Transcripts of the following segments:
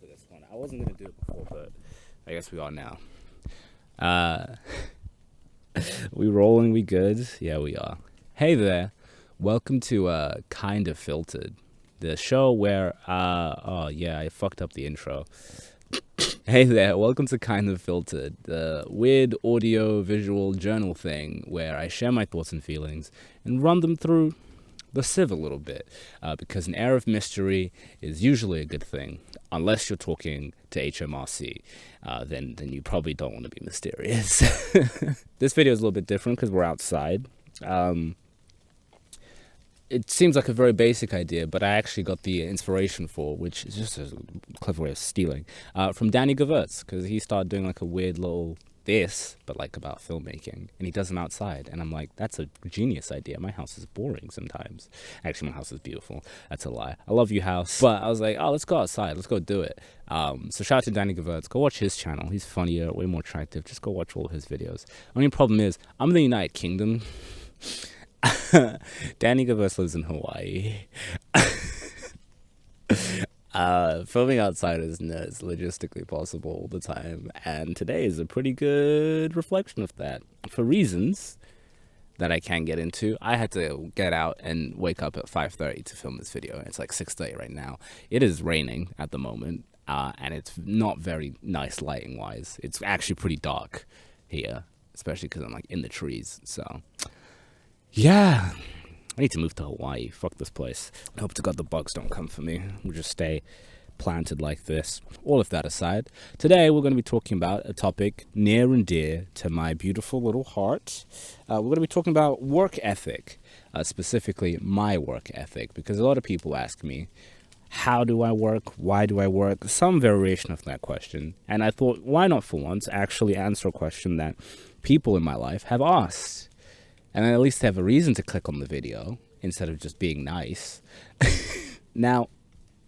for this one. I wasn't going to do it before, but I guess we are now. We rolling? We good? Yeah, we are. Hey there. Welcome to Kind of Filtered, the show where, oh yeah, I fucked up the intro. Hey there, welcome to Kind of Filtered, the weird audio-visual journal thing where I share my thoughts and feelings and run them through the sieve a little bit, because an air of mystery is usually a good thing, unless you're talking to HMRC. Then you probably don't want to be mysterious. This video is a little bit different because we're outside. It seems like a very basic idea, but I actually got the inspiration for, which is just a clever way of stealing, from Danny Gewurz, because he started doing like a weird little this, but like about filmmaking, and he does them outside, and I'm like, that's a genius idea. My house is boring sometimes. Actually, my house is beautiful. That's a lie. I love you, house. But I was like, oh, let's go outside. Let's go do it. So shout out to Danny Gewurz. Go watch his channel. He's funnier, way more attractive. Just go watch all his videos. Only problem is, I'm in the United Kingdom. Danny Gewurz lives in Hawaii. Filming outside is logistically possible all the time, and today is a pretty good reflection of that. For reasons that I can't get into, I had to get out and wake up at 5:30 to film this video. It's like 6:30 right now. It is raining at the moment, and it's not very nice lighting wise. It's actually pretty dark here, especially because I'm like in the trees. So yeah, I need to move to Hawaii. Fuck this place. I hope to God the bugs don't come for me. We'll just stay planted like this. All of that aside, today we're going to be talking about a topic near and dear to my beautiful little heart. We're going to be talking about work ethic, specifically my work ethic, because a lot of people ask me, how do I work? Why do I work? Some variation of that question. And I thought, why not for once actually answer a question that people in my life have asked? And at least have a reason to click on the video instead of just being nice. Now,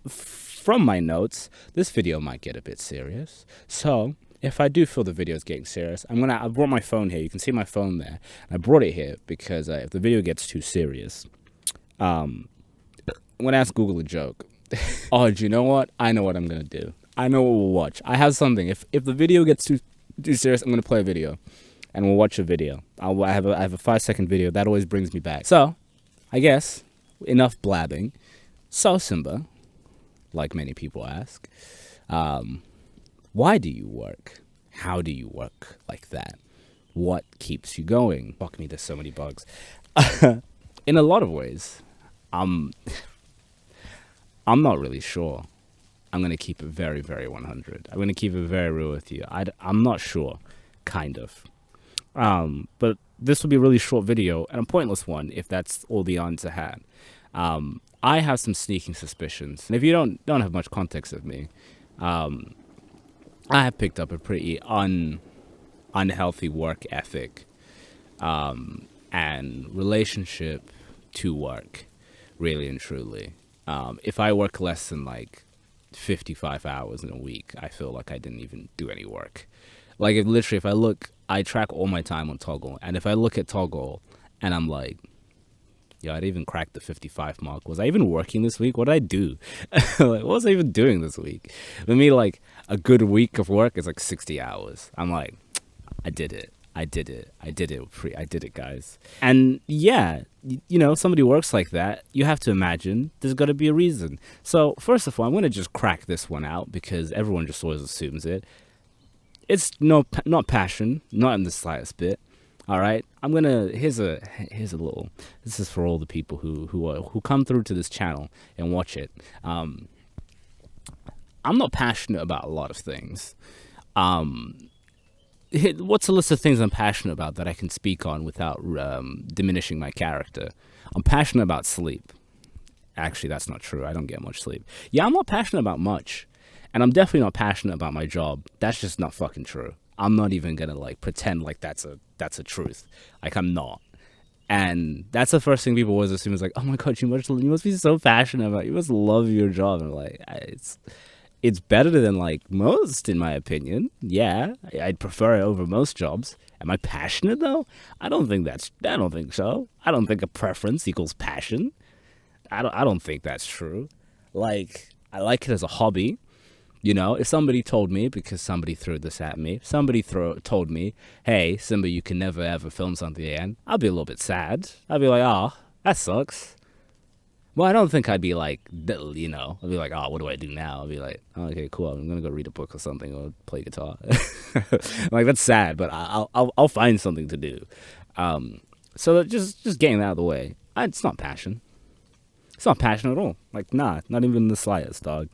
from my notes, this video might get a bit serious. So, if I do feel the video is getting serious, I brought my phone here. You can see my phone there. I brought it here because if the video gets too serious, I'm going to ask Google a joke. Oh, do you know what? I know what I'm going to do. I know what we'll watch. I have something. If the video gets too serious, I'm going to play a video. And we'll watch a video. I have a 5-second video. That always brings me back. So, I guess, enough blabbing. So, Simba, like many people ask, why do you work? How do you work like that? What keeps you going? Fuck me, there's so many bugs. In a lot of ways, I'm not really sure. I'm going to keep it very, very 100. I'm going to keep it very real with you. I'm not sure, kind of. But this will be a really short video and a pointless one if that's all the answer had. I have some sneaking suspicions, and if you don't have much context of me, I have picked up a pretty unhealthy work ethic, and relationship to work, really and truly. If I work less than like 55 hours in a week, I feel like I didn't even do any work. Like, if I look, I track all my time on Toggle, and if I look at Toggle and I'm like, yo, I didn't even crack the 55 mark. Was I even working this week? What did I do? Like, what was I even doing this week? For me, like, a good week of work is like 60 hours. I'm like, I did it, guys. And yeah, somebody works like that, you have to imagine there's got to be a reason. So first of all, I'm going to just crack this one out because everyone just always assumes it. It's not passion, not in the slightest bit. All right, here's a little. This is for all the people who come through to this channel and watch it. I'm not passionate about a lot of things. What's a list of things I'm passionate about that I can speak on without diminishing my character? I'm passionate about sleep. Actually, that's not true. I don't get much sleep. Yeah, I'm not passionate about much. And I'm definitely not passionate about my job. That's just not fucking true. I'm not even gonna like pretend like that's a truth. Like, I'm not. And that's the first thing people always assume is like, oh my god, you must be so passionate about it. You must love your job. And I'm like, it's better than like most, in my opinion. Yeah, I'd prefer it over most jobs. Am I passionate though? I don't think so. I don't think a preference equals passion. I don't think that's true. Like, I like it as a hobby. You know, if somebody told me, because somebody threw this at me, somebody told me, hey, Simba, you can never ever film something again, I'd be a little bit sad. I'd be like, oh, that sucks. Well, I don't think I'd be like, you know, I'd be like, oh, what do I do now? I'd be like, oh, okay, cool. I'm gonna go read a book or something or play guitar. Like that's sad, but I'll find something to do. So just getting that out of the way. It's not passion. It's not passion at all. Like nah, not even the slightest, dog.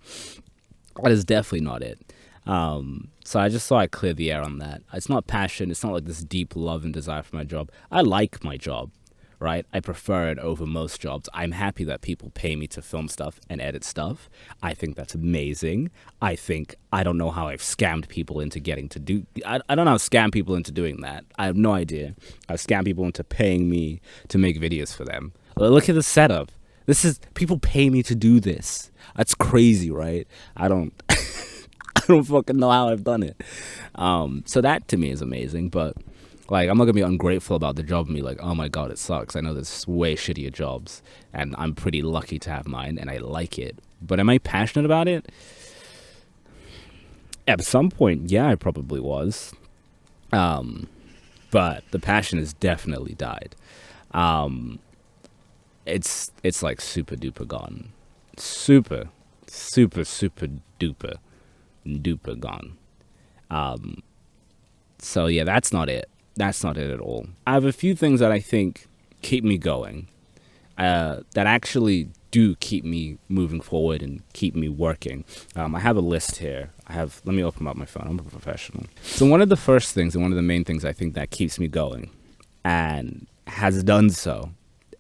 That is definitely not it. So I just thought I'd clear the air on that. It's not passion. It's not like this deep love and desire for my job. I like my job. Right? I prefer it over most jobs. I'm happy that people pay me to film stuff and edit stuff. I think that's amazing. I don't know how I've scammed people into getting to do, I don't know how to scam people into doing that. I have no idea. I've scammed people into paying me to make videos for them. Look at the setup. People pay me to do this. That's crazy, right? I don't, I don't fucking know how I've done it. So that to me is amazing, but like, I'm not gonna be ungrateful about the job and be like, oh my god, it sucks. I know there's way shittier jobs, and I'm pretty lucky to have mine, and I like it. But am I passionate about it? At some point, yeah, I probably was. But the passion has definitely died. It's like super duper gone. Super duper gone. So yeah, that's not it. That's not it at all. I have a few things that I think keep me going, that actually do keep me moving forward and keep me working. I have a list here. Let me open up my phone. I'm a professional. So one of the first things and one of the main things I think that keeps me going and has done so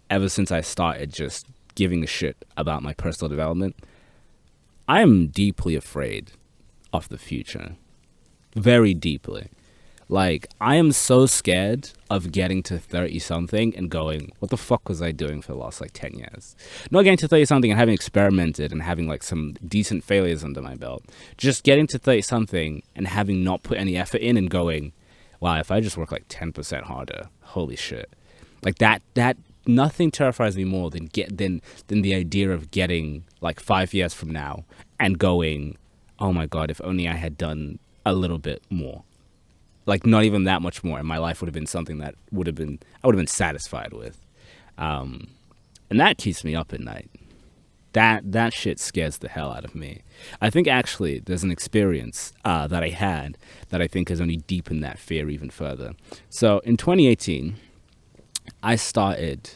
ever since I started just giving a shit about my personal development, I am deeply afraid of the future. Very deeply. Like, I am so scared of getting to 30-something and going, what the fuck was I doing for the last, 10 years? Not getting to 30-something and having experimented and having, some decent failures under my belt. Just getting to 30-something and having not put any effort in and going, wow, if I just work, 10% harder, holy shit. Like, that nothing terrifies me more than the idea of getting, 5 years from now and going, oh my god, if only I had done a little bit more. Not even that much more, and my life would have been something that I would have been satisfied with. And that keeps me up at night. That shit scares the hell out of me. I think actually there's an experience that I had that I think has only deepened that fear even further. So in 2018, I started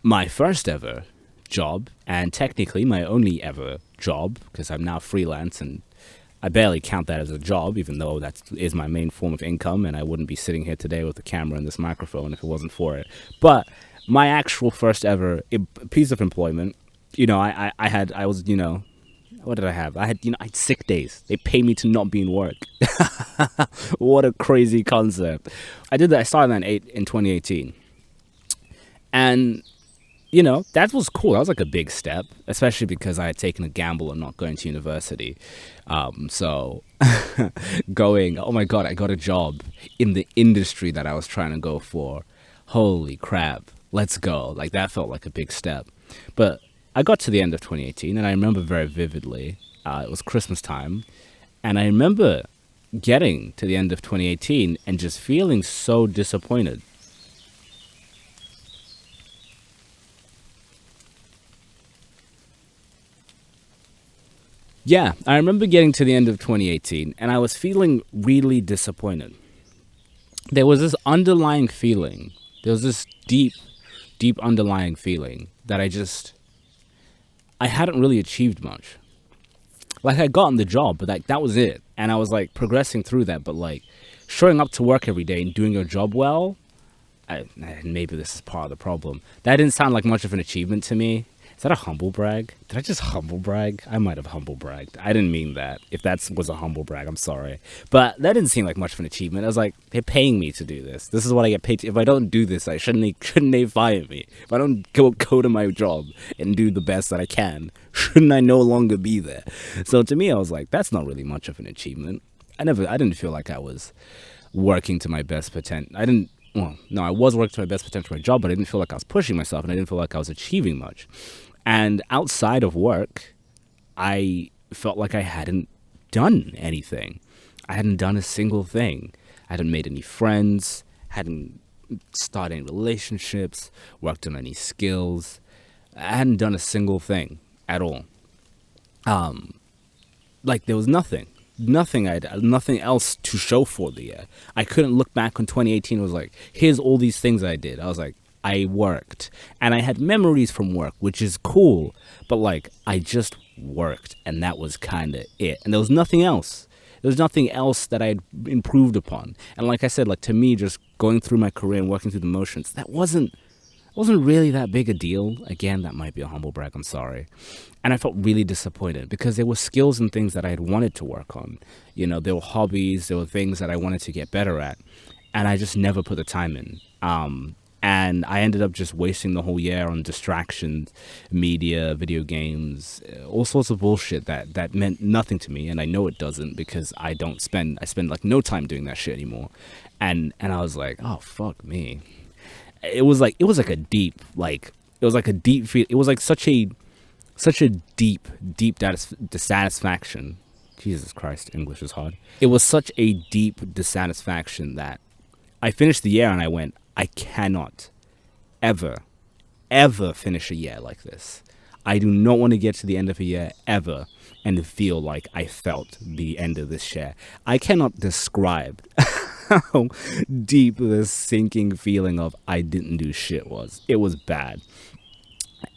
my first ever job, and technically my only ever job, because I'm now freelance and I barely count that as a job, even though that is my main form of income, and I wouldn't be sitting here today with a camera and this microphone if it wasn't for it. But my actual first ever piece of employment, what did I have? I had sick days. They pay me to not be in work. What a crazy concept. I did that. I started that in 2018. And that was cool. That was a big step, especially because I had taken a gamble on not going to university. So going, oh my god, I got a job in the industry that I was trying to go for. Holy crap, let's go. That felt like a big step. But I got to the end of 2018, and I remember very vividly, it was Christmas time, and I remember getting to the end of 2018 and just feeling so disappointed. Yeah, I remember getting to the end of 2018, and I was feeling really disappointed. There was this underlying feeling. There was this deep underlying feeling that I hadn't really achieved much. I'd gotten the job, but that was it. And I was, progressing through that, but, showing up to work every day and doing your job well, maybe this is part of the problem. That didn't sound like much of an achievement to me. Is that a humble brag? Did I just humble brag? I might have humble bragged. I didn't mean that. If that was a humble brag, I'm sorry. But that didn't seem like much of an achievement. I was like, they're paying me to do this. This is what I get paid to. If I don't do this, shouldn't they fire me? If I don't go to my job and do the best that I can, shouldn't I no longer be there? So to me, I was like, that's not really much of an achievement. I didn't feel like I was working to my best potential. I was working to my best potential for my job, but I didn't feel like I was pushing myself, and I didn't feel like I was achieving much. And outside of work, I felt like I hadn't done anything. I hadn't done a single thing. I hadn't made any friends, hadn't started any relationships, worked on any skills. I hadn't done a single thing at all. Like there was nothing else to show for the year. I couldn't look back on 2018 and was like, here's all these things I did. I was like, I worked and I had memories from work, which is cool, but like I just worked and that was kind of it. And there was nothing else. There was nothing else that I had improved upon. And like I said, like to me, just going through my career and working through the motions, that wasn't really that big a deal. Again, that might be a humble brag, I'm sorry. And I felt really disappointed because there were skills and things that I had wanted to work on. You know, there were hobbies, there were things that I wanted to get better at, and I just never put the time in. And I ended up just wasting the whole year on distractions, media, video games, all sorts of bullshit that meant nothing to me. And I know it doesn't because I spend like no time doing that shit anymore. And I was like, oh, fuck me. It was like a deep feel. It was like such a deep dissatisfaction. Jesus Christ, English is hard. It was such a deep dissatisfaction that I finished the year and I went, I cannot ever finish a year like this. I do not want to get to the end of a year ever and feel like I felt the end of this year. I cannot describe how deep this sinking feeling of I didn't do shit was. It was bad.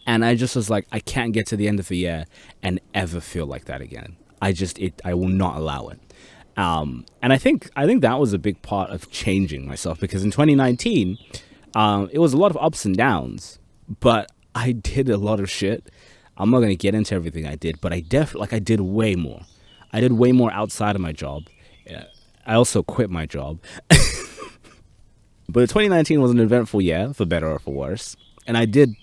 And I just was like, I can't get to the end of the year and ever feel like that again. I will not allow it. And I think that was a big part of changing myself, because in 2019, it was a lot of ups and downs, but I did a lot of shit. I'm not going to get into everything I did, but I did way more. I did way more outside of my job. I also quit my job. But 2019 was an eventful year, for better or for worse. And I did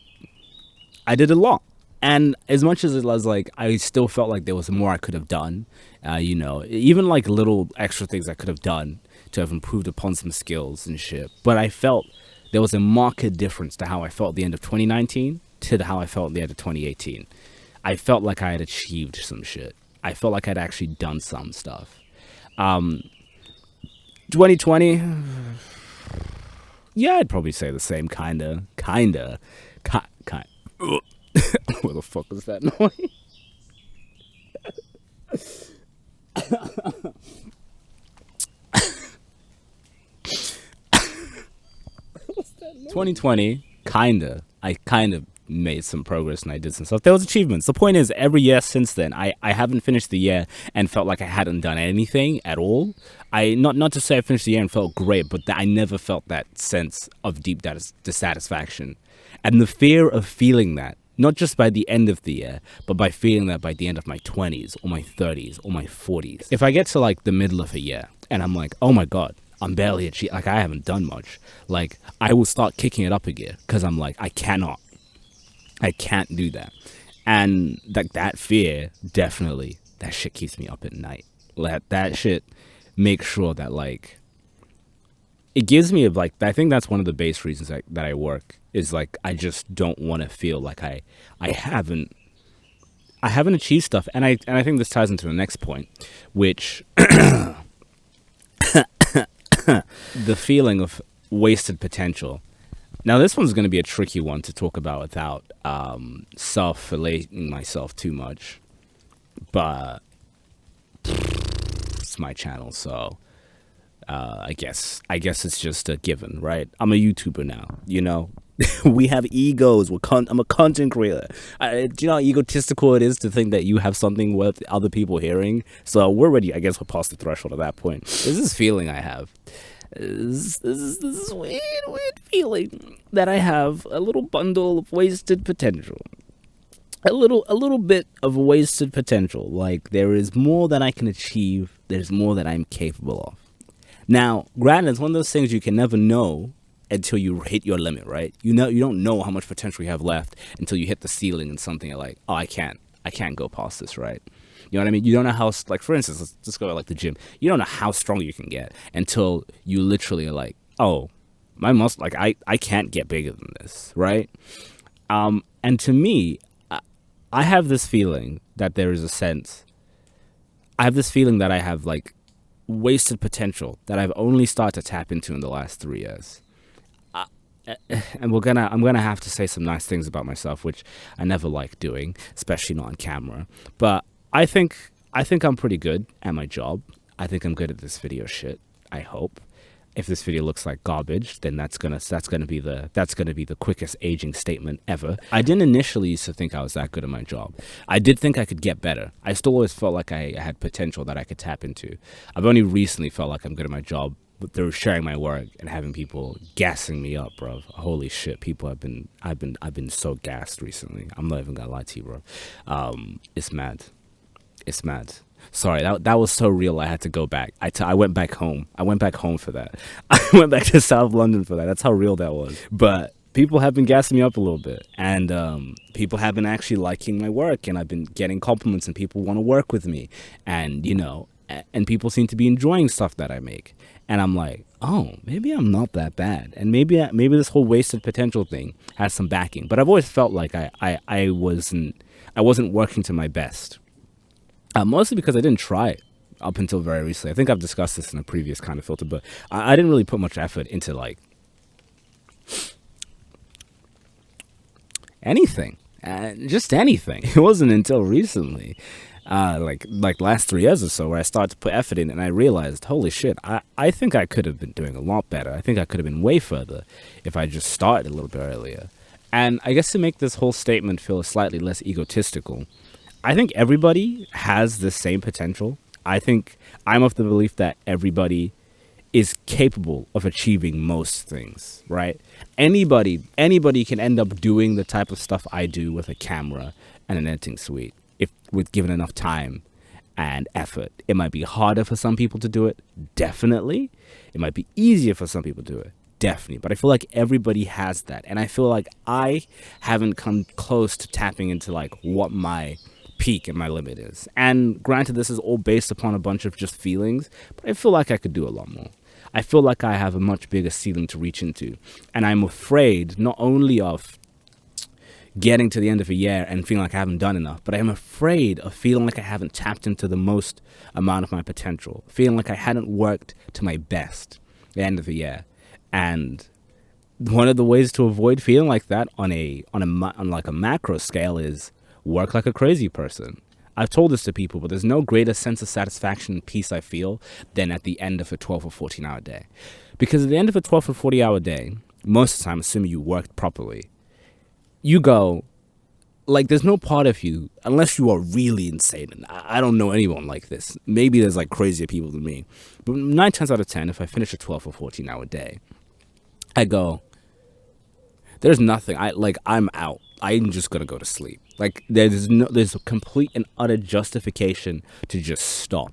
a lot. And as much as it was like, I still felt like there was more I could have done, even like little extra things I could have done to have improved upon some skills and shit. But I felt there was a marked difference to how I felt at the end of 2019 to how I felt at the end of 2018. I felt like I had achieved some shit. I felt like I'd actually done some stuff. 2020, yeah, I'd probably say the same, kinda. What the fuck was that noise? What's that noise? 2020, I kind of made some progress and I did some stuff. There was achievements. The point is, every year since then, I haven't finished the year and felt like I hadn't done anything at all. Not to say I finished the year and felt great, but I never felt that sense of deep dissatisfaction. And the fear of feeling that, not just by the end of the year, but by feeling that by the end of my 20s or my 30s or my 40s. If I get to like the middle of a year and I'm like, oh my God, I'm barely achieved, like I haven't done much, like I will start kicking it up a gear because I'm like, I can't do that. And like that fear, definitely, that shit keeps me up at night. That shit makes sure that like, it gives me like, I think that's one of the base reasons that I work, is like I just don't want to feel like I haven't achieved stuff. And I think this ties into the next point, which the feeling of wasted potential. Now this one's going to be a tricky one to talk about without self-relating myself too much, but it's my channel, so I guess it's just a given, right? I'm a YouTuber now, we have egos. I'm a content creator. Do you know how egotistical it is to think that you have something worth other people hearing? So we're past the threshold at that point. There's this feeling I have. This weird feeling that I have a little bundle of wasted potential. A little bit of wasted potential. Like there is more that I can achieve. There's more that I'm capable of. Now, granted, it's one of those things you can never know until you hit your limit, right? You don't know how much potential you have left until you hit the ceiling and something you're like, oh, I can't go past this, right? You know what I mean? You don't know how, like, for instance, let's just go to like the gym. You don't know how strong you can get until you literally are like, oh, my muscle, like I can't get bigger than this, right? And to me, I have this feeling that there is a sense I have this feeling that I have like wasted potential that I've only started to tap into in the last 3 years. And I'm gonna have to say some nice things about myself, which I never like doing, especially not on camera. But I think I'm pretty good at my job. I think I'm good at this video shit. I hope. If this video looks like garbage, then that's gonna be the quickest aging statement ever. I didn't initially used to think I was that good at my job. I did think I could get better. I still always felt like I had potential that I could tap into. I've only recently felt like I'm good at my job through sharing my work and having people gassing me up, bro. Holy shit, I've been so gassed recently. I'm not even gonna lie to you, bro. It's mad. It's mad. Sorry, that was so real. I had to go back. I went back home. I went back home for that. I went back to South London for that. That's how real that was. But people have been gassing me up a little bit, and people have been actually liking my work, and I've been getting compliments, and people want to work with me, and and people seem to be enjoying stuff that I make, and I'm like, oh, maybe I'm not that bad, and maybe this whole wasted potential thing has some backing. But I've always felt like I wasn't working to my best. Mostly because I didn't try it up until very recently. I think I've discussed this in a previous kind of filter, but I didn't really put much effort into like anything, just anything. It wasn't until recently, like last 3 years or so, where I started to put effort in, and I realized, holy shit, I think I could have been doing a lot better. I think I could have been way further if I just started a little bit earlier. And I guess to make this whole statement feel slightly less egotistical, I think everybody has the same potential. I think I'm of the belief that everybody is capable of achieving most things, right? Anybody can end up doing the type of stuff I do with a camera and an editing suite if with given enough time and effort. It might be harder for some people to do it, definitely. It might be easier for some people to do it, definitely. But I feel like everybody has that, and I feel like I haven't come close to tapping into like what my peak and my limit is. And granted, this is all based upon a bunch of just feelings, but I feel like I could do a lot more. I feel like I have a much bigger ceiling to reach into, and I'm afraid not only of getting to the end of a year and feeling like I haven't done enough, but I'm afraid of feeling like I haven't tapped into the most amount of my potential, feeling like I hadn't worked to my best at the end of the year. And one of the ways to avoid feeling like that on like a macro scale is work like a crazy person. I've told this to people, but there's no greater sense of satisfaction and peace I feel than at the end of a 12 or 14 hour day. Because at the end of a 12 or 40 hour day, most of the time, assuming you worked properly, you go, like, there's no part of you, unless you are really insane, and I don't know anyone like this. Maybe there's like crazier people than me. But 9 times out of 10, if I finish a 12 or 14 hour day, I go, there's nothing. I'm out. I'm just gonna go to sleep. Like there's a complete and utter justification to just stop.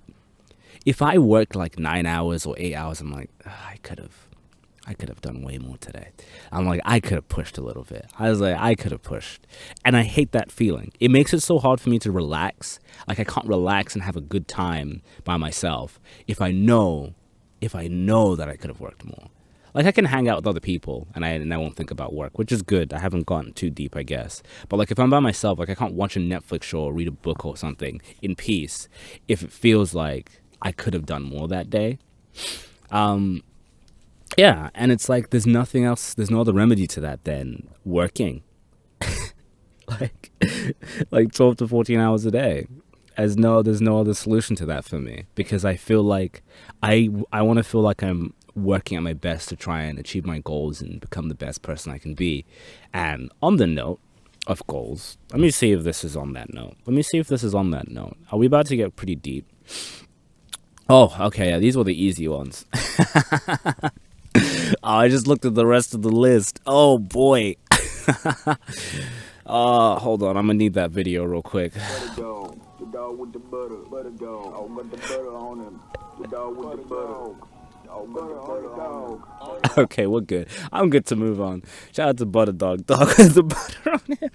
If I worked like 9 hours or 8 hours, I'm like, I could have done way more today. I'm like, I could have pushed a little bit. I was like, I could have pushed. And I hate that feeling. It makes it so hard for me to relax. Like I can't relax and have a good time by myself if I know that I could have worked more. Like I can hang out with other people and I won't think about work, which is good. I haven't gotten too deep, I guess. But like if I'm by myself, like I can't watch a Netflix show or read a book or something in peace if it feels like I could have done more that day. Yeah, and it's like there's nothing else, there's no other remedy to that than working. like 12 to 14 hours a day. There's no other solution to that for me, because I feel like I want to feel like I'm working at my best to try and achieve my goals and become the best person I can be. And on the note of goals, let me see if this is on that note. Are we about to get pretty deep? Oh, okay, yeah, these were the easy ones. Oh, I just looked at the rest of the list. Oh boy. Hold on, I'm gonna need that video real quick. The dog with the butter go. Oh, got the butter on him. The dog with the butter. Oh, got the butter dog. Okay, we're good. I'm good to move on. Shout out to Butter Dog with the butter on him.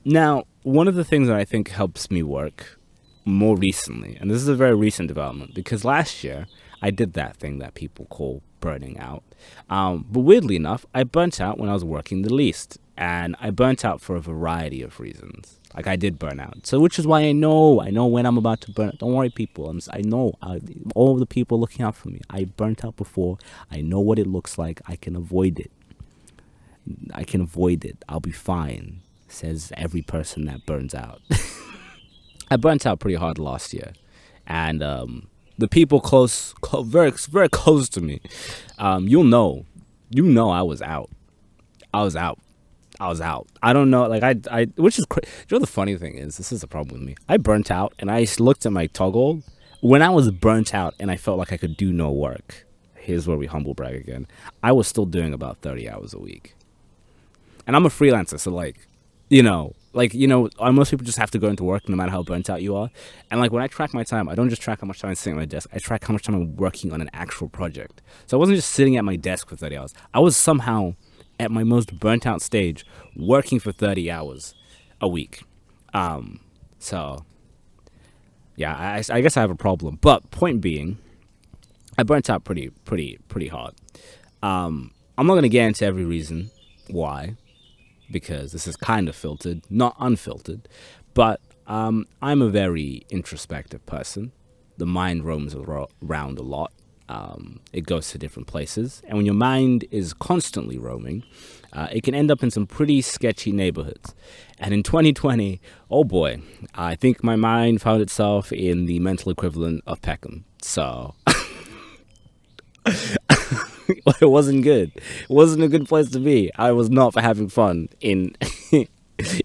Now, one of the things that I think helps me work more recently, and this is a very recent development, because last year I did that thing that people call burning out. But weirdly enough, I burnt out when I was working the least. And I burnt out for a variety of reasons. Like I did burn out. So which is why I know when I'm about to burn out. Don't worry, people. I know all the people looking out for me. I burnt out before. I know what it looks like. I can avoid it. I'll be fine, says every person that burns out. I burnt out pretty hard last year. And the people very, very close to me, you'll know. You know I was out. I was out. I don't know, like which is crazy. You know, the funny thing is, this is the problem with me. I burnt out, and I looked at my toggle when I was burnt out, and I felt like I could do no work. Here's where we humble brag again. I was still doing about 30 hours a week, and I'm a freelancer, so most people just have to go into work no matter how burnt out you are. And like when I track my time, I don't just track how much time I'm sitting at my desk. I track how much time I'm working on an actual project. So I wasn't just sitting at my desk for 30 hours. I was somehow at my most burnt out stage, working for 30 hours a week. So yeah, I guess I have a problem. But point being, I burnt out pretty hard. I'm not gonna get into every reason why, because this is kind of filtered, not unfiltered. But I'm a very introspective person. The mind roams around a lot. It goes to different places, and when your mind is constantly roaming, it can end up in some pretty sketchy neighborhoods. And in 2020, oh boy, I think my mind found itself in the mental equivalent of Peckham. So it wasn't good. It wasn't a good place to be. I was not for having fun in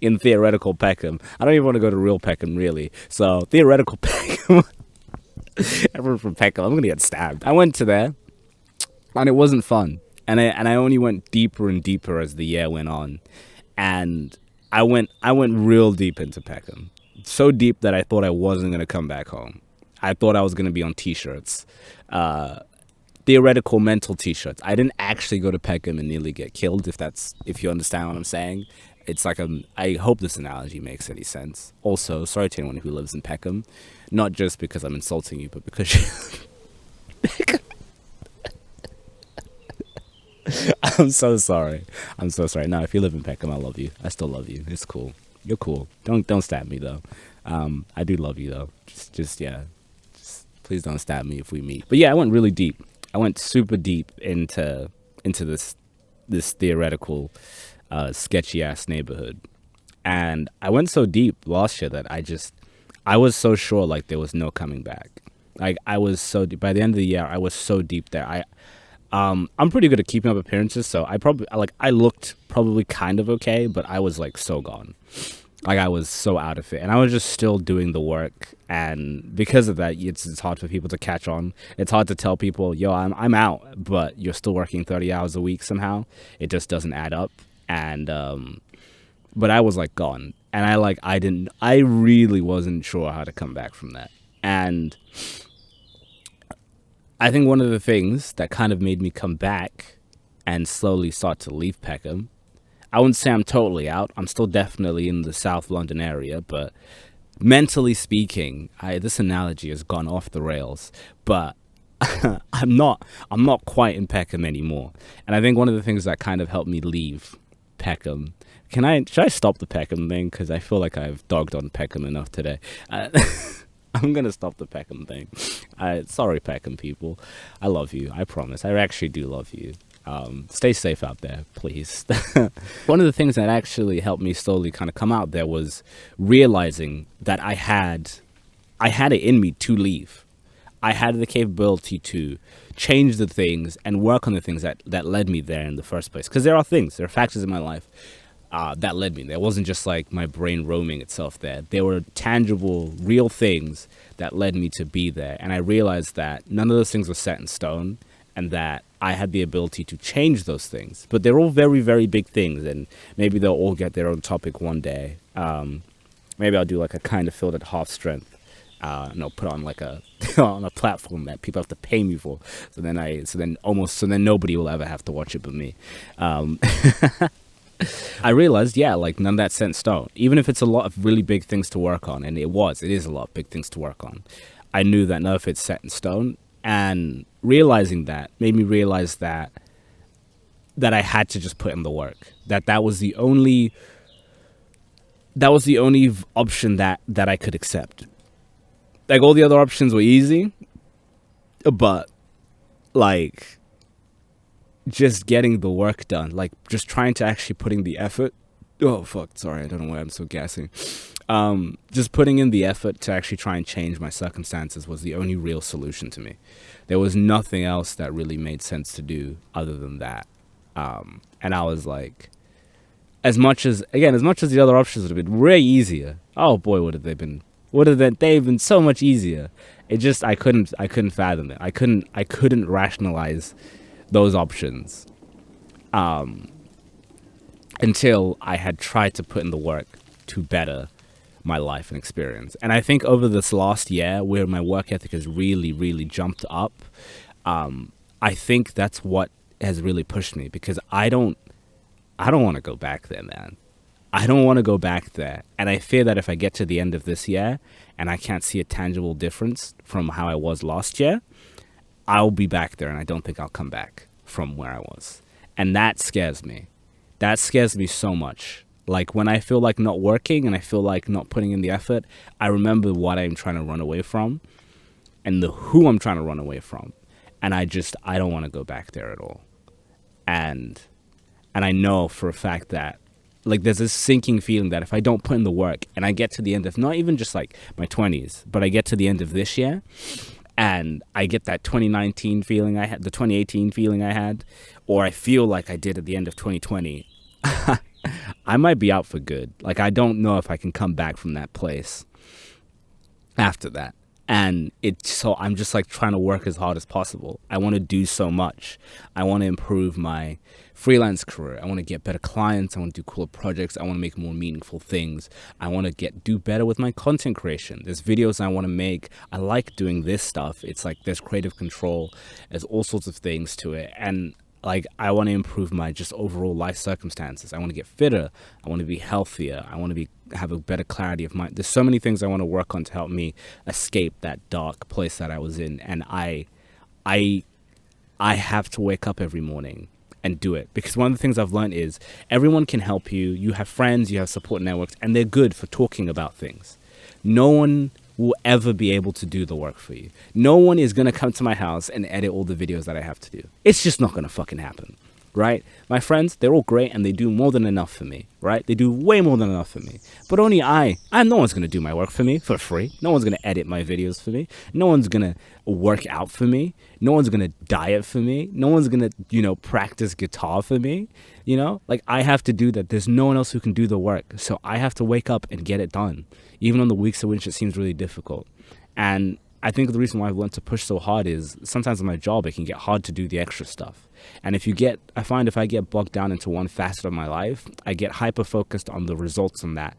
in theoretical Peckham. I don't even want to go to real Peckham, really. So theoretical Peckham. Everyone from Peckham, I'm gonna get stabbed. I went to there, and it wasn't fun. And I only went deeper and deeper as the year went on, and I went real deep into Peckham, so deep that I thought I wasn't gonna come back home. I thought I was gonna be on T-shirts, theoretical mental T-shirts. I didn't actually go to Peckham and nearly get killed. If you understand what I'm saying. It's like I hope this analogy makes any sense. Also, sorry to anyone who lives in Peckham, not just because I'm insulting you, but because I'm so sorry. No, if you live in Peckham, I love you. I still love you. It's cool. You're cool. Don't stab me though. I do love you though. Just please don't stab me if we meet. But yeah, I went really deep. I went super deep into this theoretical sketchy ass neighborhood, and I went so deep last year that I was so sure like there was no coming back. Like I was so deep. By the end of the year, I was so deep there. I'm pretty good at keeping up appearances, so I looked probably kind of okay, but I was like so gone. Like I was so out of it, and I was just still doing the work, and because of that, it's hard for people to catch on. It's hard to tell people, yo, I'm out, but you're still working 30 hours a week somehow. It just doesn't add up. And but I was like gone, and I really wasn't sure how to come back from that. And I think one of the things that kind of made me come back and slowly start to leave Peckham, I wouldn't say I'm totally out. I'm still definitely in the South London area, but mentally speaking, this analogy has gone off the rails, but I'm not quite in Peckham anymore. And I think one of the things that kind of helped me leave Peckham. Should I stop the Peckham thing? Because I feel like I've dogged on Peckham enough today. I'm going to stop the Peckham thing. Sorry, Peckham people. I love you. I promise. I actually do love you. Stay safe out there, please. One of the things that actually helped me slowly kind of come out there was realizing that I had it in me to leave. I had the capability to change the things and work on the things that led me there in the first place. Because there are factors in my life that led me there. It wasn't just like my brain roaming itself there. There were tangible, real things that led me to be there. And I realized that none of those things were set in stone, and that I had the ability to change those things. But they're all very, very big things, and maybe they'll all get their own topic one day. Maybe I'll do like a kind of filled at half strength. I'll put on like on a platform that people have to pay me for. So then nobody will ever have to watch it but me. I realized, like none of that's set in stone. Even if it's a lot of really big things to work on, and it is a lot of big things to work on. I knew that none of it's set in stone, and realizing that made me realize that that I had to just put in the work. That was the only option that I could accept. Like, all the other options were easy, but like just getting the work done, like just trying to actually putting the effort. Oh fuck, sorry, I don't know why I'm so gassy. Just putting in the effort to actually try and change my circumstances was the only real solution to me. There was nothing else that really made sense to do other than that. And I was like, as much as the other options would have been way easier. Oh boy, would have they been? They've been so much easier. It just, I couldn't fathom it. I couldn't rationalize those options until I had tried to put in the work to better my life and experience. And I think over this last year, where my work ethic has really, really jumped up, I think that's what has really pushed me, because I don't want to go back there, man. I don't want to go back there. And I fear that if I get to the end of this year and I can't see a tangible difference from how I was last year, I'll be back there and I don't think I'll come back from where I was. And that scares me. That scares me so much. Like, when I feel like not working and I feel like not putting in the effort, I remember what I'm trying to run away from and who I'm trying to run away from. And I don't want to go back there at all. And I know for a fact that, like, there's this sinking feeling that if I don't put in the work and I get to the end of not even just like my 20s, but I get to the end of this year and I get that 2019 feeling I had, the 2018 feeling I had, or I feel like I did at the end of 2020, I might be out for good. Like, I don't know if I can come back from that place after that. And so I'm just like trying to work as hard as possible. I want to do so much. I want to improve my freelance career. I want to get better clients. I want to do cooler projects. I want to make more meaningful things. I want to do better with my content creation. There's videos I want to make. I like doing this stuff. It's like there's creative control. There's all sorts of things to it. And like, I want to improve my just overall life circumstances. I want to get fitter. I want to be healthier. I want to have a better clarity of mind. There's so many things I want to work on to help me escape that dark place that I was in. And I have to wake up every morning and do it, because one of the things I've learned is everyone can help you. You have friends, you have support networks, and they're good for talking about things. No one will ever be able to do the work for you. No one is going to come to my house and edit all the videos that I have to do. It's just not going to fucking happen, right? My friends, they're all great and they do more than enough for me, right? They do way more than enough for me. But only no one's going to do my work for me for free. No one's going to edit my videos for me. No one's going to work out for me. No one's going to diet for me. No one's going to, practice guitar for me. Like, I have to do that. There's no one else who can do the work. So I have to wake up and get it done, even on the weeks in which it seems really difficult. And I think the reason why I've learned to push so hard is sometimes in my job, it can get hard to do the extra stuff. And I find if I get bogged down into one facet of my life, I get hyper-focused on the results on that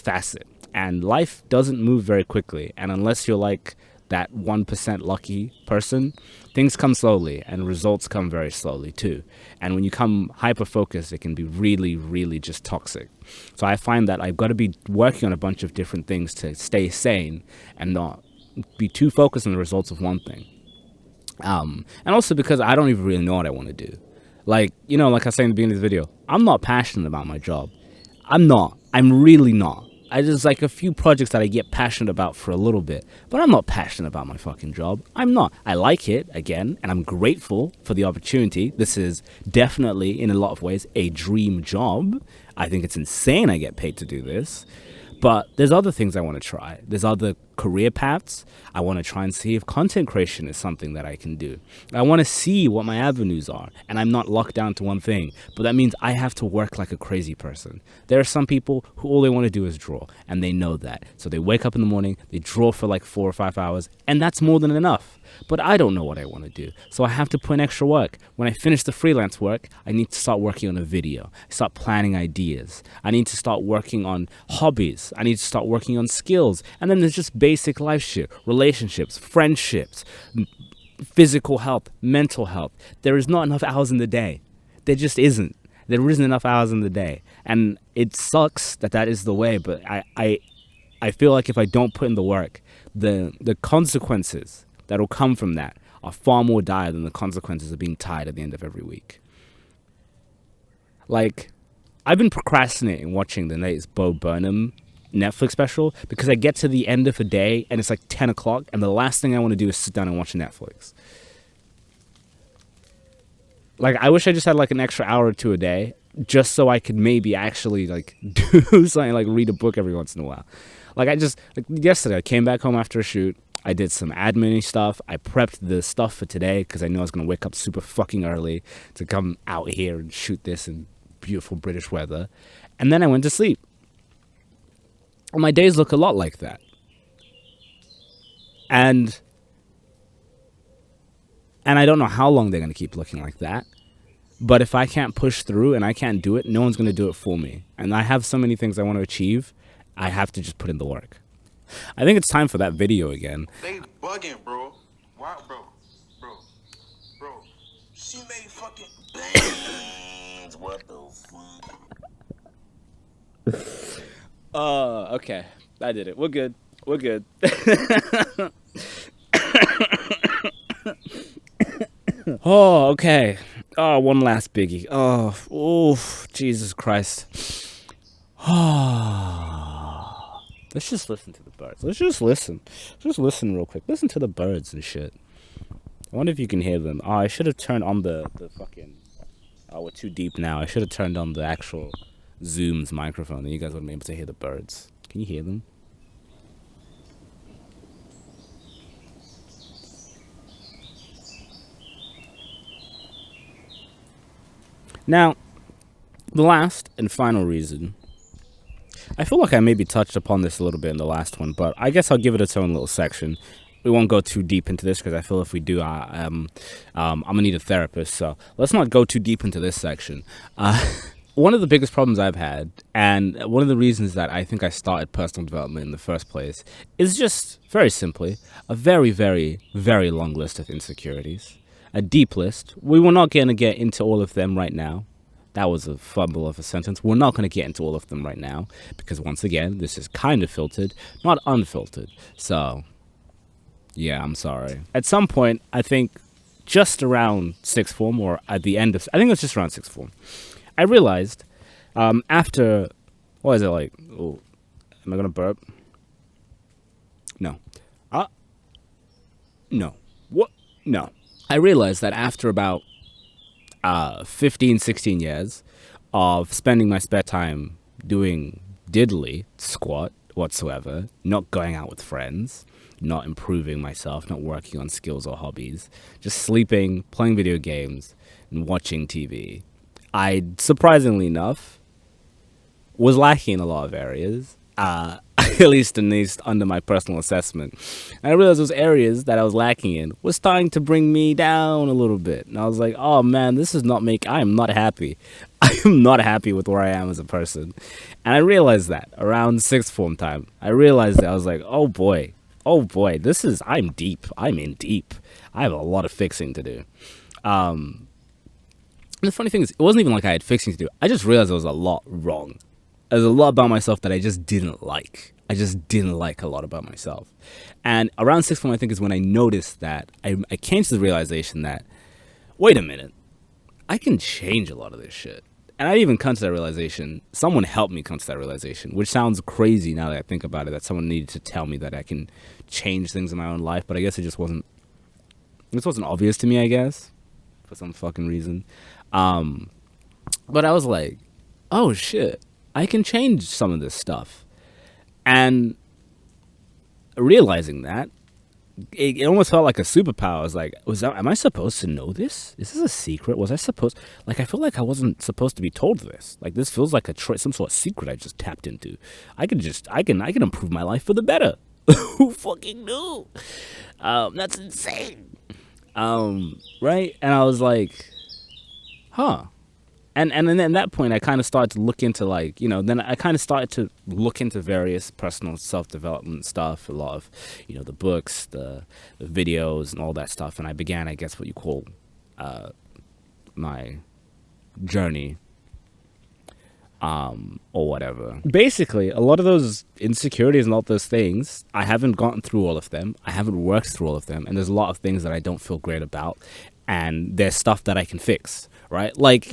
facet. And life doesn't move very quickly. And unless you're like that 1% lucky person, things come slowly and results come very slowly too. And when you come hyper-focused, it can be really, really just toxic. So I find that I've got to be working on a bunch of different things to stay sane and not be too focused on the results of one thing. And also because I don't even really know what I want to do. Like, like I said in the beginning of the video, I'm not passionate about my job. I'm really not. There's like a few projects that I get passionate about for a little bit, but I'm not passionate about my fucking job. I'm not. I like it, again, and I'm grateful for the opportunity. This is definitely, in a lot of ways, a dream job. I think it's insane I get paid to do this. But there's other things I want to try. There's other career paths. I want to try and see if content creation is something that I can do. I want to see what my avenues are, and I'm not locked down to one thing. But that means I have to work like a crazy person. There are some people who all they want to do is draw, and they know that. So they wake up in the morning, they draw for like 4 or 5 hours, and that's more than enough. But I don't know what I want to do, so I have to put in extra work. When I finish the freelance work, I need to start working on a video, start planning ideas. I need to start working on hobbies. I need to start working on skills. And then there's just basic life shit, relationships, friendships, physical health, mental health. There is not enough hours in the day. There just isn't. There isn't enough hours in the day. And it sucks that is the way, but I feel like if I don't put in the work, the consequences that'll come from that are far more dire than the consequences of being tired at the end of every week. Like, I've been procrastinating watching the latest Bo Burnham Netflix special because I get to the end of a day and it's like 10 o'clock and the last thing I want to do is sit down and watch Netflix. Like, I wish I just had like an extra hour or two a day just so I could maybe actually like do something, like read a book every once in a while. Like, yesterday I came back home after a shoot. I did some admin stuff. I prepped the stuff for today because I knew I was going to wake up super fucking early to come out here and shoot this in beautiful British weather. And then I went to sleep. And my days look a lot like that. And I don't know how long they're going to keep looking like that. But if I can't push through and I can't do it, no one's going to do it for me. And I have so many things I want to achieve. I have to just put in the work. I think it's time for that video again. They bugging, bro. Why, bro? She made fucking bangs. What the fuck? Okay. I did it. We're good. Oh, okay. Oh, one last biggie. Oh, Jesus Christ. Let's just listen to the birds. Let's just listen. Just listen real quick. Listen to the birds and shit. I wonder if you can hear them. Oh, I should have turned on the fucking... Oh, we're too deep now. I should have turned on the actual Zoom's microphone. Then you guys would be able to hear the birds. Can you hear them? Now, the last and final reason, I feel like I maybe touched upon this a little bit in the last one, but I guess I'll give it its own little section. We won't go too deep into this because I feel if we do, I'm gonna need a therapist. So let's not go too deep into this section. One of the biggest problems I've had, and one of the reasons that I think I started personal development in the first place, is just very simply a very, very, very long list of insecurities. A deep list. We were not going to get into all of them right now. That was a fumble of a sentence. We're not going to get into all of them right now because, once again, this is kind of filtered, not unfiltered. So, yeah, I'm sorry. At some point, I think just around sixth form, or at the end of... I think it was just around sixth form. I realized after... What is it like? Oh, am I going to burp? No. No. What? No. I realized that after about 15, 16 years of spending my spare time doing diddly squat whatsoever, not going out with friends, not improving myself, not working on skills or hobbies, just sleeping, playing video games, and watching TV, I, surprisingly enough, was lacking in a lot of areas. At least under my personal assessment. And I realized those areas that I was lacking in was starting to bring me down a little bit. And I was like, oh man, I am not happy. I am not happy with where I am as a person. And I realized that around sixth form time. I realized that I was like, oh boy, I'm deep. I'm in deep. I have a lot of fixing to do. And the funny thing is, it wasn't even like I had fixing to do. I just realized there was a lot wrong. There's a lot about myself that I just didn't like. I just didn't like a lot about myself. And around sixth form, I think, is when I noticed that I came to the realization that, wait a minute, I can change a lot of this shit. And I didn't even come to that realization. Someone helped me come to that realization, which sounds crazy now that I think about it, that someone needed to tell me that I can change things in my own life. But I guess it wasn't obvious to me, I guess, for some fucking reason. But I was like, oh shit, I can change some of this stuff. And realizing that, it almost felt like a superpower. I was like, am I supposed to know this? Is this a secret? Was I supposed... Like, I feel like I wasn't supposed to be told this. Like, this feels like some sort of secret I just tapped into. I can improve my life for the better. Who fucking knew? That's insane. Right? And I was like, huh. And then at that point, I kind of started to look into, like, then I kind of started to look into various personal self-development stuff, a lot of, the books, the videos, and all that stuff. And I began, I guess, what you call my journey, or whatever. Basically, a lot of those insecurities and all those things, I haven't gotten through all of them. I haven't worked through all of them. And there's a lot of things that I don't feel great about. And there's stuff that I can fix, right? Like,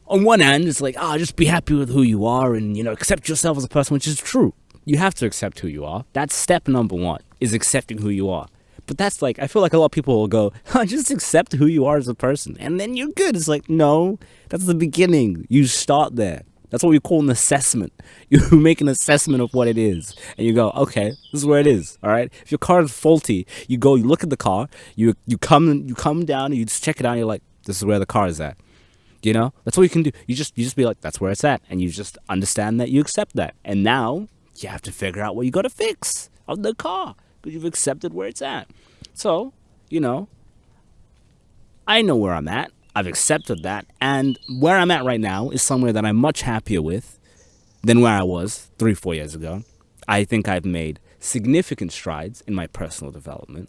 on one hand, it's like, just be happy with who you are and, accept yourself as a person, which is true. You have to accept who you are. That's step number one, is accepting who you are. But that's like, I feel like a lot of people will go, just accept who you are as a person, and then you're good. It's like, no, that's the beginning. You start there. That's what we call an assessment. You make an assessment of what it is, and you go, okay, this is where it is. All right. If your car is faulty, you look at the car, you come down, and you just check it out, and you're like, this is where the car is at. That's what you can do. You just be like, that's where it's at, and you just understand that, you accept that, and now you have to figure out what you got to fix of the car because you've accepted where it's at. So, I know where I'm at. I've accepted that, and where I'm at right now is somewhere that I'm much happier with than where I was 3-4 years ago. I think I've made significant strides in my personal development.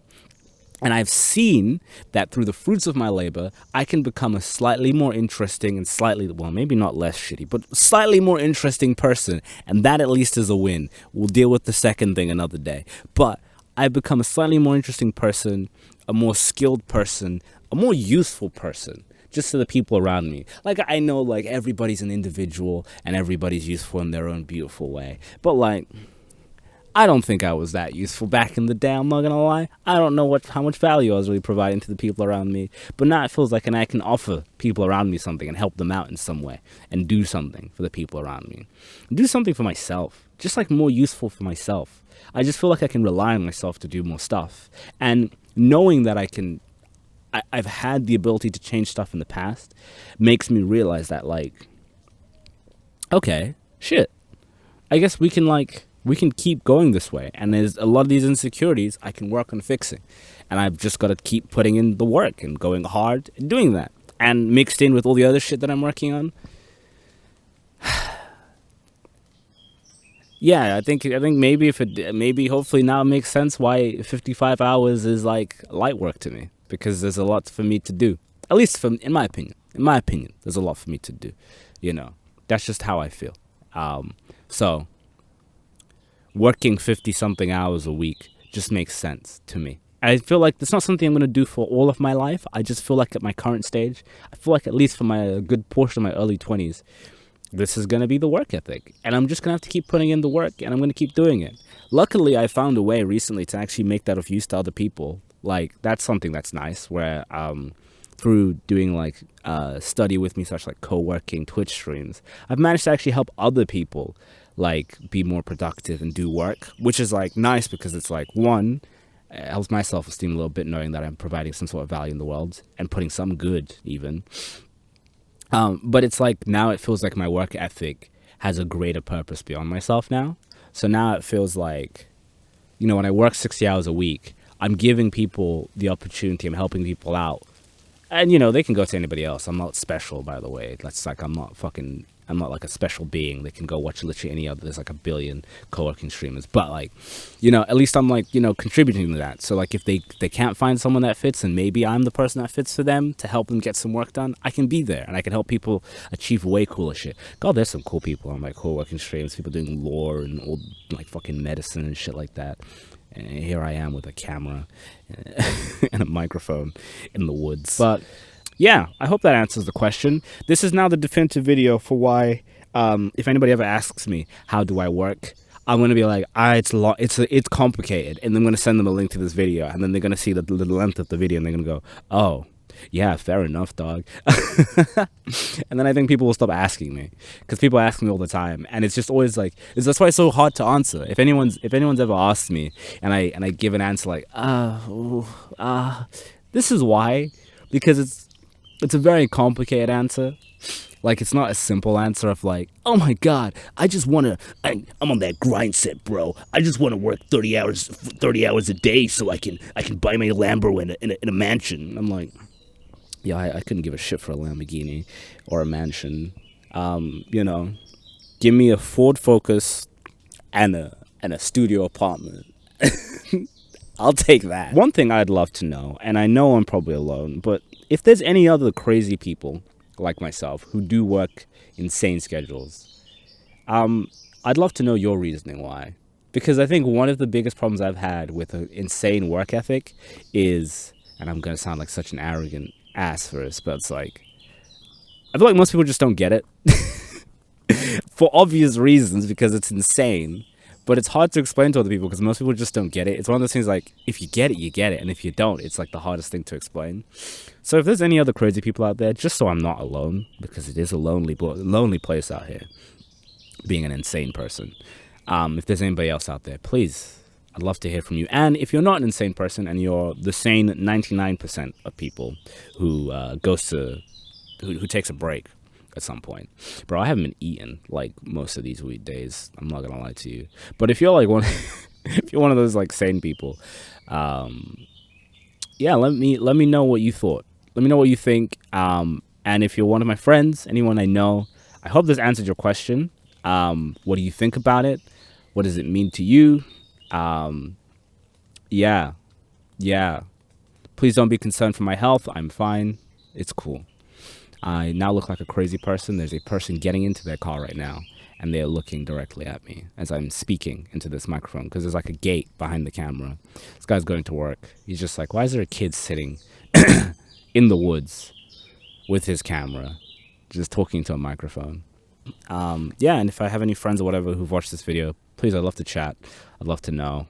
And I've seen that through the fruits of my labor, I can become a slightly more interesting and maybe not less shitty, but slightly more interesting person. And that at least is a win. We'll deal with the second thing another day. But I've become a slightly more interesting person, a more skilled person, a more useful person, just to the people around me. Like, I know, like, everybody's an individual and everybody's useful in their own beautiful way. But, like, I don't think I was that useful back in the day, I'm not gonna lie. I don't know how much value I was really providing to the people around me. But now it feels like I can offer people around me something and help them out in some way and do something for the people around me. Do something for myself, just like more useful for myself. I just feel like I can rely on myself to do more stuff. And knowing that I've had the ability to change stuff in the past makes me realize that, like, okay, shit, I guess we can keep going this way, and there's a lot of these insecurities I can work on fixing, and I've just got to keep putting in the work and going hard and doing that, and mixed in with all the other shit that I'm working on. Yeah, I think maybe hopefully now it makes sense why 55 hours is like light work to me, because there's a lot for me to do, at least in my opinion, there's a lot for me to do. That's just how I feel. So working 50-something hours a week just makes sense to me. I feel like it's not something I'm going to do for all of my life. I just feel like at my current stage, I feel like at least for a good portion of my early 20s, this is going to be the work ethic. And I'm just going to have to keep putting in the work, and I'm going to keep doing it. Luckily, I found a way recently to actually make that of use to other people. Like, that's something that's nice, where through doing like study with me, such like co-working Twitch streams, I've managed to actually help other people like be more productive and do work, which is like nice, because it's like, one, it helps my self-esteem a little bit knowing that I'm providing some sort of value in the world and putting some good even. But it's like, now it feels like my work ethic has a greater purpose beyond myself now. So now it feels like, when I work 60 hours a week, I'm giving people the opportunity, I'm helping people out. And, they can go to anybody else. I'm not special, by the way. That's like, I'm not like a special being. They can go watch literally any other. There's like a billion co-working streamers. But like, at least I'm like, contributing to that. So like, if they can't find someone that fits, and maybe I'm the person that fits for them to help them get some work done, I can be there, and I can help people achieve way cooler shit. God, there's some cool people on my co-working streams. People doing lore and old like fucking medicine and shit like that. And here I am with a camera and a microphone in the woods. But yeah, I hope that answers the question. This is now the definitive video for why, if anybody ever asks me, how do I work? I'm going to be like, it's complicated. And I'm going to send them a link to this video. And then they're going to see the length of the video, and they're going to go, oh, yeah, fair enough, dog. And then I think people will stop asking me, because people ask me all the time, and it's just always like, that's why it's so hard to answer. If anyone's ever asked me, and I give an answer like, this is why, because it's a very complicated answer. Like, it's not a simple answer of like, oh my god, I'm on that grind set, bro. I just want to work 30 hours a day so I can buy my Lambo in a mansion. I'm like, yeah, I couldn't give a shit for a Lamborghini or a mansion. Give me a Ford Focus and a studio apartment. I'll take that. One thing I'd love to know, and I know I'm probably alone, but if there's any other crazy people like myself who do work insane schedules, I'd love to know your reasoning why. Because I think one of the biggest problems I've had with an insane work ethic is, and I'm going to sound like such an arrogant ass for this, but it's like, I feel like most people just don't get it. For obvious reasons, because it's insane. But it's hard to explain to other people because most people just don't get it. It's one of those things like, if you get it, you get it. And if you don't, it's like the hardest thing to explain. So if there's any other crazy people out there, just so I'm not alone, because it is a lonely place out here, being an insane person. If there's anybody else out there, please, I'd love to hear from you. And if you're not an insane person and you're the sane 99% of people who who takes a break at some point. Bro, I haven't been eating like most of these weekdays. I'm not gonna lie to you. But if you're like one if you're one of those like sane people, yeah, let me know what you thought. Let me know what you think. And if you're one of my friends, anyone I know, I hope this answered your question. What do you think about it? What does it mean to you? Yeah. Please don't be concerned for my health. I'm fine. It's cool. I now look like a crazy person. There's a person getting into their car right now, and they're looking directly at me as I'm speaking into this microphone, because there's like a gate behind the camera. This guy's going to work. He's just like, why is there a kid sitting in the woods with his camera, just talking to a microphone? Yeah, and if I have any friends or whatever who've watched this video, please, I'd love to chat. I'd love to know.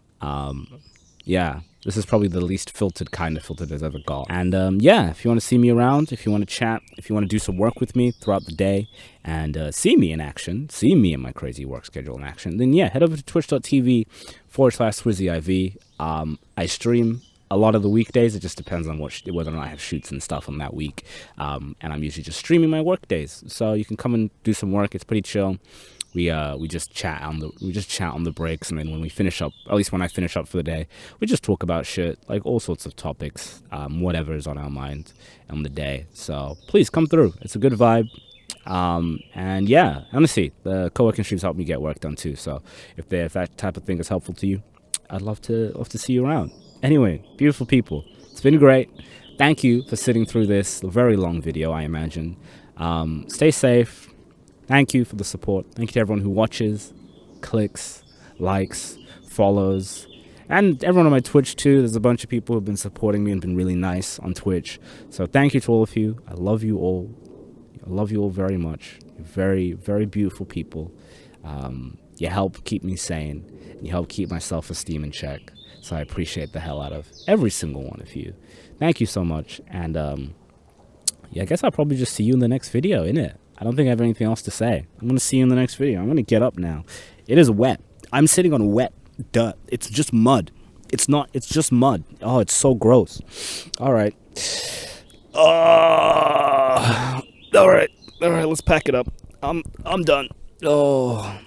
Yeah, this is probably the least filtered kind of filtered I've ever got. And yeah, if you want to see me around, if you want to chat, if you want to do some work with me throughout the day and see me in action, see me in my crazy work schedule in action, then yeah, head over to twitch.tv/SwizzyIV. I stream a lot of the weekdays. It just depends on whether or not I have shoots and stuff on that week. And I'm usually just streaming my work days. So you can come and do some work. It's pretty chill. We just chat on the breaks, and then when we finish up, at least when I finish up for the day, we just talk about shit, like all sorts of topics, whatever is on our mind on the day. So please come through. It's a good vibe. And yeah, honestly, the co-working streams help me get work done too. So if that type of thing is helpful to you, I'd love to see you around. Anyway, beautiful people, it's been great. Thank you for sitting through this very long video, I imagine. Stay safe. Thank you for the support. Thank you to everyone who watches, clicks, likes, follows, and everyone on my Twitch too. There's a bunch of people who have been supporting me and been really nice on Twitch. So thank you to all of you. I love you all. I love you all very much. You're very, very beautiful people. You help keep me sane. You help keep my self-esteem in check. So I appreciate the hell out of every single one of you. Thank you so much. And yeah, I guess I'll probably just see you in the next video, innit? I don't think I have anything else to say. I'm going to see you in the next video. I'm going to get up now. It is wet. I'm sitting on wet dirt. It's just mud. It's just mud. Oh, it's so gross. All right. All right, let's pack it up. I'm done. Oh.